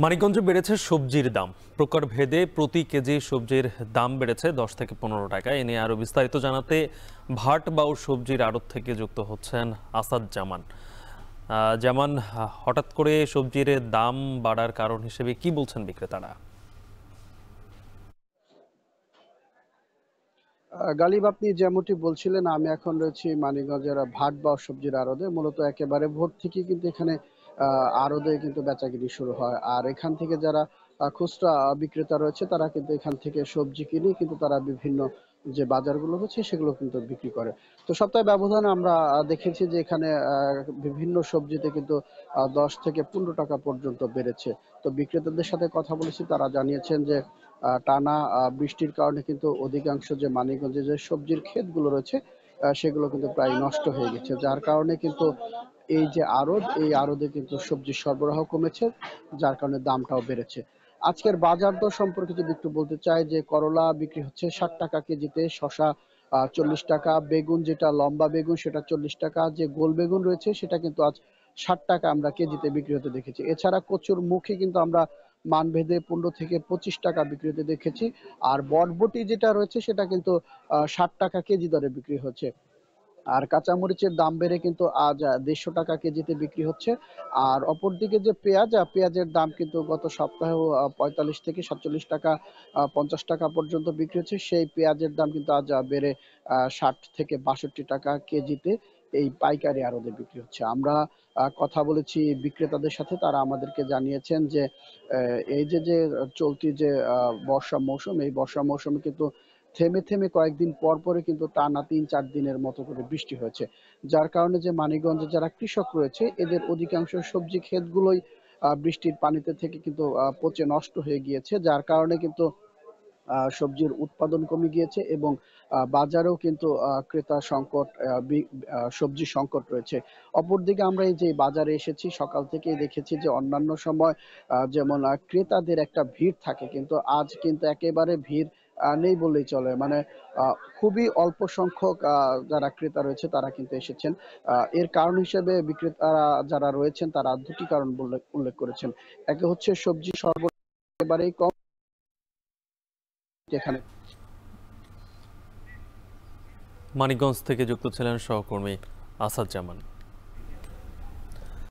মানিকগঞ্জে বেড়েছে সবজির দাম। প্রকারভেদে প্রতি কেজি সবজির দাম বেড়েছে 10 থেকে 15 টাকা। এ নিয়ে আরো বিস্তারিত জানাতে ভাটবাউ সবজির আড়ত থেকে যুক্ত হচ্ছেন আসাদ জামান। যেমন হঠাৎ করে সবজির দাম বাড়ার কারণ হিসেবে কি বলছেন বিক্রেতারা? গালিব, আপনি যেমনটি বলছিলেন, আমি এখন রয়েছি মানিকগঞ্জের ভাটবাউ সবজির আড়তে। মূলত একেবারে ভোর থেকে কিন্তু এখানে আড়তে কিন্তু বেচাকিনি শুরু হয়। আর এখান থেকে যারা খুচরা বিক্রেতা রয়েছে তারা কিন্তু এখান থেকে সবজি কিনে কিন্তু তারা বিভিন্ন যে বাজারগুলো হচ্ছে সেগুলো কিন্তু বিক্রি করে। তো সপ্তাহে ব্যবধানে আমরা দেখেছি যে এখানে বিভিন্ন সবজিতে কিন্তু 10 থেকে 15 টাকা পর্যন্ত বেড়েছে। তো বিক্রেতাদের সাথে কথা বলেছি, তারা জানিয়েছেন যে টানা বৃষ্টির কারণে কিন্তু অধিকাংশ যে মানিকগঞ্জে যে সবজির ক্ষেতগুলো রয়েছে সেগুলো কিন্তু প্রায় নষ্ট হয়ে গেছে, যার কারণে কিন্তু এই যে আড়ত, এই আড়তে কিন্তু সবজির সরবরাহ কমেছে, যার কারণে দামটাও বেড়েছে। আজকের বাজার দর সম্পর্কে যদি একটু বলতে চাই, যে করলা বিক্রি হচ্ছে 60 টাকা কেজিতে, শসা 40 টাকা, বেগুন যেটা লম্বা বেগুন সেটা 40 টাকা, যে গোল বেগুন রয়েছে সেটা কিন্তু আজ 60 টাকা আমরা কেজিতে বিক্রি হতে দেখেছি। এছাড়া কচুর মুখী কিন্তু আমরা মানভেদে 15 থেকে 25 টাকা বিক্রি হতে দেখেছি। আর বটবটি যেটা রয়েছে সেটা কিন্তু 60 টাকা কেজি দরে বিক্রি হচ্ছে। আর কাঁচামরিচের দাম বেড়ে কিন্তু আজ 150 টাকা কেজিতে বিক্রি হচ্ছে। আর অপরদিকে যে পেঁয়াজ, পেঁয়াজের দাম কিন্তু গত সপ্তাহেও 45 থেকে 47 টাকা 50 টাকা পর্যন্ত বিক্রি হচ্ছে। সেই পেঁয়াজের দাম কিন্তু আজ বেড়ে 60 থেকে 62 টাকা কেজিতে এই পাইকারি আড়তে বিক্রি হচ্ছে। আমরা কথা বলেছি বিক্রেতাদের সাথে, তারা আমাদেরকে জানিয়েছেন যে এই যে চলতি যে বর্ষা মৌসুম, এই বর্ষা মৌসুমে কিন্তু থেমে থেমে কয়েকদিন পর পরে কিন্তু টানা 3-4 দিনের মতো করে বৃষ্টি হয়েছে, যার কারণে যে মানিকগঞ্জে যারা কৃষক রয়েছে এদের অধিকাংশ সবজি ক্ষেতগুলোই বৃষ্টির পানিতে থেকে কিন্তু পচে নষ্ট হয়ে গিয়েছে, যার কারণে কিন্তু সবজির উৎপাদন কমে গিয়েছে এবং বাজারেও কিন্তু ক্রেতা সংকট, সবজি সংকট রয়েছে। অপরদিকে আমরা এই যে বাজারে এসেছি, সকাল থেকেই দেখেছি যে অন্যান্য সময় যেমন ক্রেতাদের একটা ভিড় থাকে, কিন্তু আজ কিন্তু একেবারে ভিড় নেই বললেই চলে। মানে খুবই অল্প সংখ্যক যারা ক্রেতা রয়েছে তারা কিন্তু এসেছেন। এর কারণ হিসেবে বিক্রেতারা যারা রয়েছেন তারা দুটি কারণ উল্লেখ করেছেন। একে হচ্ছে সবজি সরবরাহ একেবারেই কম এখানে। মানিকগঞ্জ থেকে যুক্ত ছিলেন সহকর্মী আসাদ জামান।